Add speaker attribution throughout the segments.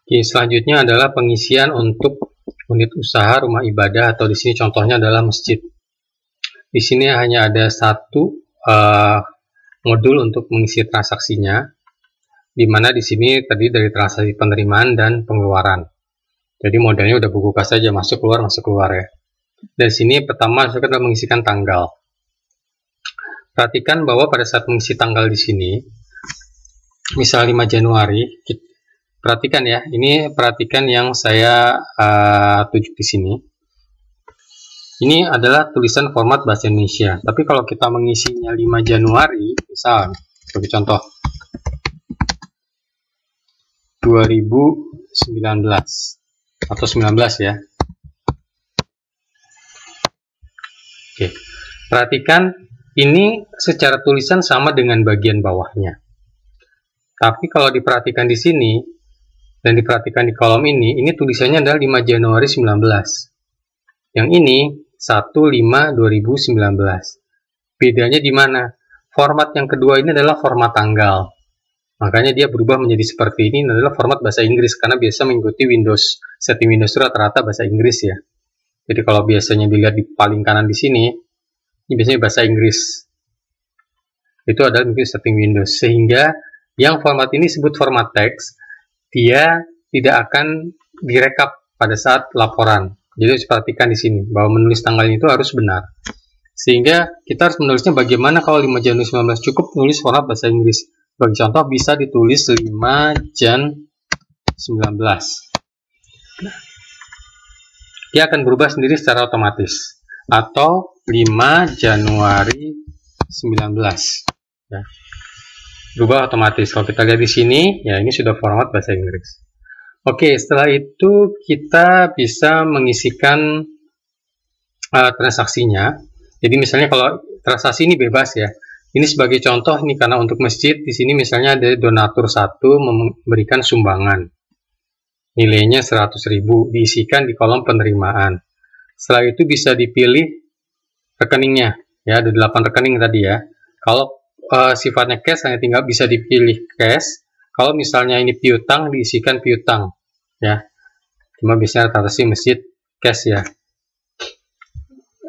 Speaker 1: Oke, selanjutnya adalah pengisian untuk unit usaha rumah ibadah, atau di sini contohnya adalah masjid. Di sini hanya ada satu modul untuk mengisi transaksinya, di mana di sini tadi dari transaksi penerimaan dan pengeluaran. Jadi modelnya udah buku kas saja, masuk keluar ya. Dari sini pertama kita adalah mengisikan tanggal. Perhatikan bahwa pada saat mengisi tanggal di sini, misal 5 Januari, perhatikan ya, ini perhatikan yang saya tunjuk di sini. Ini adalah tulisan format bahasa Indonesia. Tapi kalau kita mengisinya 5 Januari, misal sebagai contoh 2019 atau 19 ya. Oke, perhatikan ini secara tulisan sama dengan bagian bawahnya. Tapi kalau diperhatikan di sini dan diperhatikan di kolom ini tulisannya adalah 5 Januari 19. Yang ini 1/5/2019. Bedanya di mana? Format yang kedua ini adalah format tanggal. Makanya dia berubah menjadi seperti ini adalah format bahasa Inggris, karena biasa mengikuti Windows, setting Windows rata-rata bahasa Inggris ya. Jadi kalau biasanya dilihat di paling kanan di sini, ini biasanya bahasa Inggris. Itu adalah mungkin setting Windows. Sehingga yang format ini disebut format teks, dia tidak akan direkap pada saat laporan. Jadi perhatikan di sini bahwa menulis tanggalnya itu harus benar. Sehingga kita harus menulisnya bagaimana kalau 5 Januari 19 cukup menulis format bahasa Inggris. Sebagai contoh bisa ditulis 5 Jan 19. Dia akan berubah sendiri secara otomatis. Atau 5 Januari 19. Ya. Berubah otomatis. Kalau kita lihat di sini, ya ini sudah format bahasa Inggris. Oke, setelah itu kita bisa mengisikan transaksinya. Jadi misalnya kalau transaksi ini bebas ya. Ini sebagai contoh nih, karena untuk masjid di sini misalnya ada donatur 1 memberikan sumbangan. Nilainya 100.000, diisikan di kolom penerimaan. Setelah itu bisa dipilih rekeningnya. Ya, ada 8 rekening tadi ya. Kalau sifatnya cash hanya tinggal bisa dipilih cash. Kalau misalnya ini piutang, diisikan piutang ya. Cuma biasanya rata-rata sih masjid cash ya.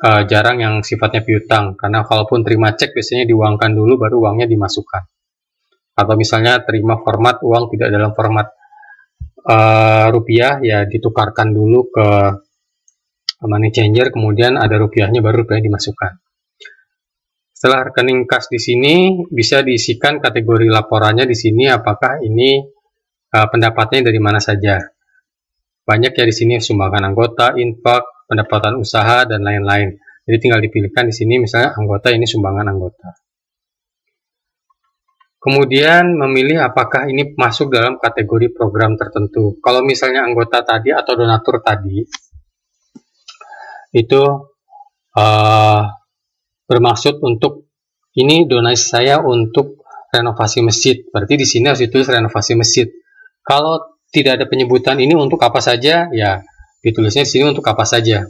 Speaker 1: Jarang yang sifatnya piutang, karena kalaupun terima cek biasanya diuangkan dulu baru uangnya dimasukkan. Atau misalnya terima format uang tidak dalam format rupiah, ya ditukarkan dulu ke money changer, kemudian ada rupiahnya baru rupiah dimasukkan. Setelah rekening kas di sini bisa diisikan kategori laporannya di sini, apakah ini pendapatnya dari mana saja. Banyak ya di sini, sumbangan anggota, infak, pendapatan usaha dan lain-lain. Jadi tinggal dipilihkan di sini misalnya anggota, ini sumbangan anggota. Kemudian memilih apakah ini masuk dalam kategori program tertentu. Kalau misalnya anggota tadi atau donatur tadi itu bermaksud untuk ini donasi saya untuk renovasi masjid, berarti di sini harus ditulis renovasi masjid. Kalau tidak ada penyebutan ini untuk apa saja, ya ditulisnya di sini untuk apa saja.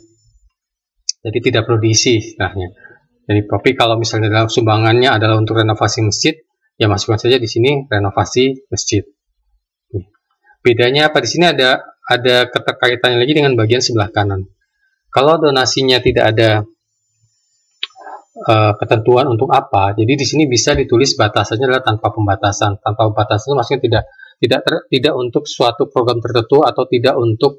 Speaker 1: Jadi tidak perlu diisi istilahnya. Jadi tapi kalau misalnya dalam sumbangannya adalah untuk renovasi masjid, ya masukkan saja di sini renovasi masjid. Bedanya apa di sini ada keterkaitannya lagi dengan bagian sebelah kanan. Kalau donasinya tidak ada ketentuan untuk apa, jadi di sini bisa ditulis batasannya adalah tanpa pembatasan. Tanpa pembatasan itu maksudnya tidak untuk suatu program tertentu atau tidak untuk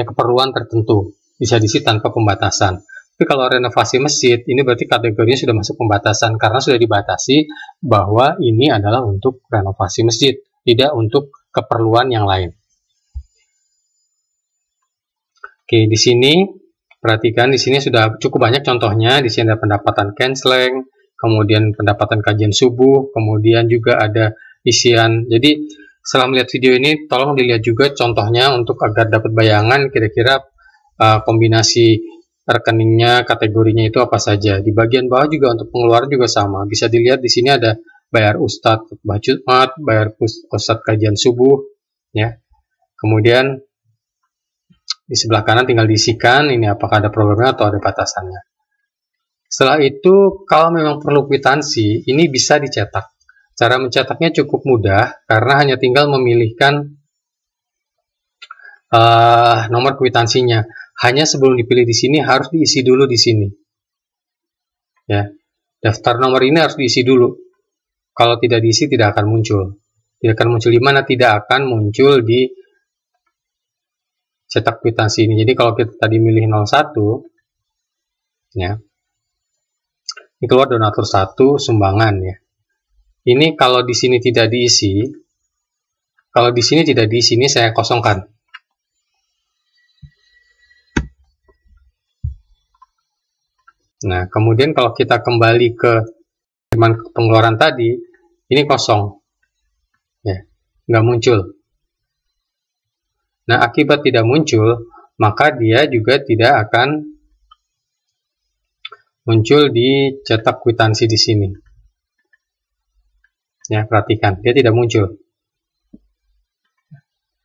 Speaker 1: keperluan tertentu, bisa diisi tanpa pembatasan. Tapi kalau renovasi masjid ini berarti kategorinya sudah masuk pembatasan, karena sudah dibatasi bahwa ini adalah untuk renovasi masjid, tidak untuk keperluan yang lain. Oke, di sini perhatikan, di sini sudah cukup banyak contohnya. Di sini ada pendapatan canceling, kemudian pendapatan kajian subuh, kemudian juga ada isian. Jadi setelah melihat video ini, tolong dilihat juga contohnya untuk agar dapat bayangan kira-kira kombinasi rekeningnya, kategorinya itu apa saja. Di bagian bawah juga untuk pengeluaran juga sama. Bisa dilihat di sini ada bayar ustadz Jumat, bayar ustadz kajian subuh, ya. Kemudian di sebelah kanan tinggal diisikan ini apakah ada programnya atau ada batasannya. Setelah itu, kalau memang perlu kwitansi, ini bisa dicetak. Cara mencetaknya cukup mudah karena hanya tinggal memilihkan nomor kwitansinya. Hanya sebelum dipilih di sini harus diisi dulu di sini. Ya, daftar nomor ini harus diisi dulu. Kalau tidak diisi tidak akan muncul. Tidak akan muncul di mana? Tidak akan muncul di cetak kwitansi ini. Jadi kalau kita tadi milih 01, ya, ini keluar donatur 1 sumbangan ya. Ini kalau di sini tidak diisi, kalau di sini tidak diisi, ini saya kosongkan. Nah, kemudian kalau kita kembali ke pengeluaran tadi, ini kosong, ya, nggak muncul. Nah, akibat tidak muncul, maka dia juga tidak akan muncul di cetak kwitansi di sini. Ya, perhatikan, dia tidak muncul.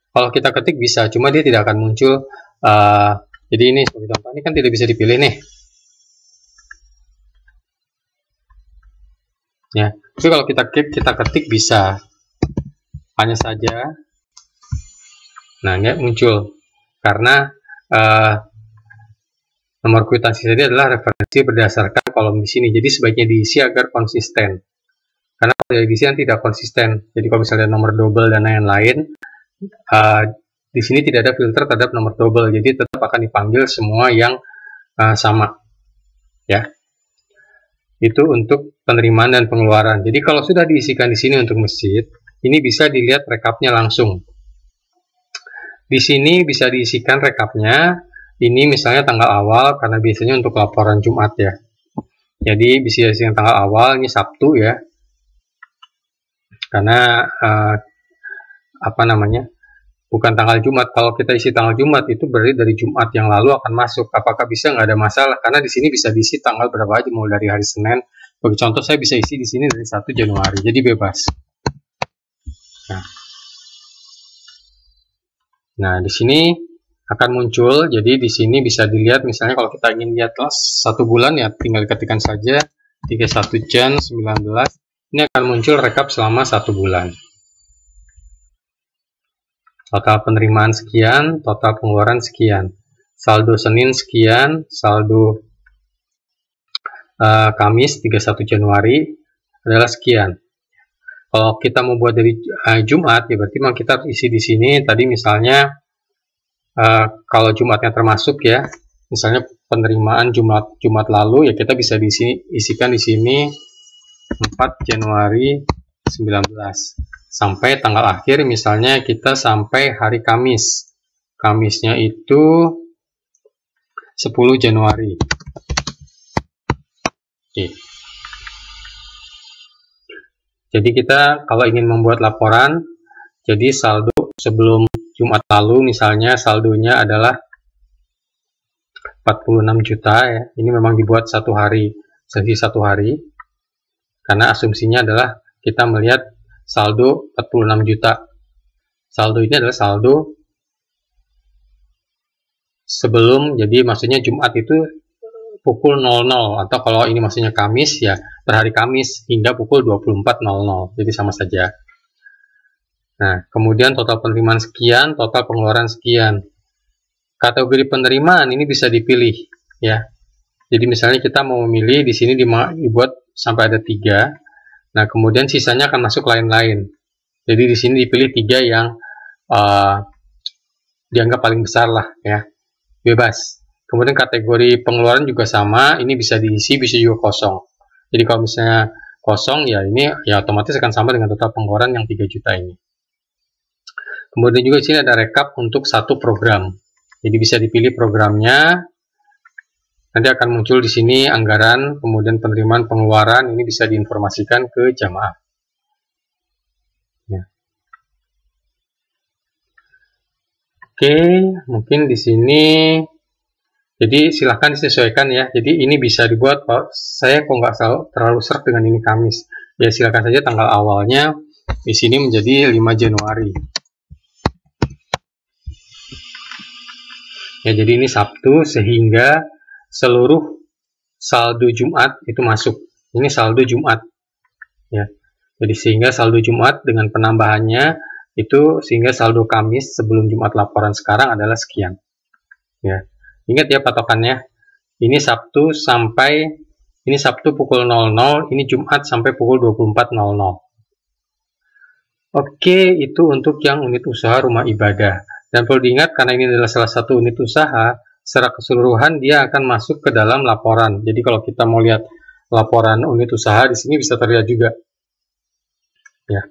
Speaker 1: Kalau kita ketik bisa, cuma dia tidak akan muncul. Jadi ini sebagai contoh, ini kan tidak bisa dipilih nih. Ya, tapi kalau kita ketik bisa, hanya saja, nah nggak muncul karena nomor kwitansi tadi adalah referensi berdasarkan kolom di sini. Jadi sebaiknya diisi agar konsisten. Karena kalau diisi tidak konsisten. Jadi kalau misalnya nomor double dan lain-lain, di sini tidak ada filter terhadap nomor double. Jadi tetap akan dipanggil semua yang sama. Ya. Itu untuk penerimaan dan pengeluaran. Jadi kalau sudah diisikan di sini untuk masjid, ini bisa dilihat rekapnya langsung. Di sini bisa diisikan rekapnya. Ini misalnya tanggal awal karena biasanya untuk laporan Jumat ya. Jadi bisa diisikan tanggal awal, ini Sabtu ya. Karena bukan tanggal Jumat. Kalau kita isi tanggal Jumat itu berarti dari Jumat yang lalu akan masuk. Apakah bisa? Nggak ada masalah karena di sini bisa diisi tanggal berapa aja, mau dari hari Senin. Bagi contoh saya bisa isi di sini dari 1 Januari. Jadi bebas. Nah, di sini akan muncul. Jadi di sini bisa dilihat misalnya kalau kita ingin lihat 1 bulan ya tinggal ketikkan saja 31 Jan 19. Ini akan muncul rekap selama 1 bulan. Total penerimaan sekian, total pengeluaran sekian. Saldo Senin sekian, saldo Kamis 31 Januari adalah sekian. Kalau kita mau buat dari Jumat, ya berarti memang kita harus isi di sini. Tadi misalnya kalau Jumatnya termasuk ya, misalnya penerimaan Jumat lalu, ya kita bisa isikan di sini 4 Januari 19 sampai tanggal akhir, misalnya kita sampai hari Kamis. Kamisnya itu 10 Januari. Oke. Jadi kita kalau ingin membuat laporan, jadi saldo sebelum Jumat lalu misalnya saldonya adalah 46 juta ya. Ini memang dibuat sesi satu hari. Karena asumsinya adalah kita melihat saldo 46 juta. Saldo ini adalah saldo sebelum, jadi maksudnya Jumat itu pukul 00, atau kalau ini maksudnya Kamis ya per hari Kamis hingga pukul 24.00, jadi sama saja. Nah, kemudian total penerimaan sekian, total pengeluaran sekian. Kategori penerimaan ini bisa dipilih ya. Jadi misalnya kita mau memilih di sini dibuat sampai ada 3. Nah, kemudian sisanya akan masuk lain-lain. Jadi di sini dipilih 3 yang dianggap paling besar lah ya. Bebas. Kemudian kategori pengeluaran juga sama, ini bisa diisi, bisa juga kosong. Jadi kalau misalnya kosong ya ini ya otomatis akan sama dengan total pengeluaran yang 3 juta ini. Kemudian juga di sini ada rekap untuk satu program. Jadi bisa dipilih programnya. Nanti akan muncul di sini anggaran, kemudian penerimaan pengeluaran, ini bisa diinformasikan ke jamaah. Ya. Oke, mungkin di sini jadi silahkan disesuaikan ya. Jadi ini bisa dibuat, saya kok nggak terlalu seret dengan ini Kamis. Ya silahkan saja tanggal awalnya di sini menjadi 5 Januari. Ya jadi ini Sabtu sehingga seluruh saldo Jumat itu masuk. Ini saldo Jumat. Ya. Jadi sehingga saldo Jumat dengan penambahannya itu sehingga saldo Kamis sebelum Jumat laporan sekarang adalah sekian. Ya. Ingat ya patokannya. Ini Sabtu pukul 00, ini Jumat sampai pukul 24.00. Oke, itu untuk yang unit usaha rumah ibadah. Dan perlu diingat karena ini adalah salah satu unit usaha, secara keseluruhan dia akan masuk ke dalam laporan. Jadi kalau kita mau lihat laporan unit usaha di sini bisa terlihat juga. Ya.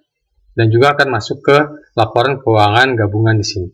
Speaker 1: Dan juga akan masuk ke laporan keuangan gabungan di sini.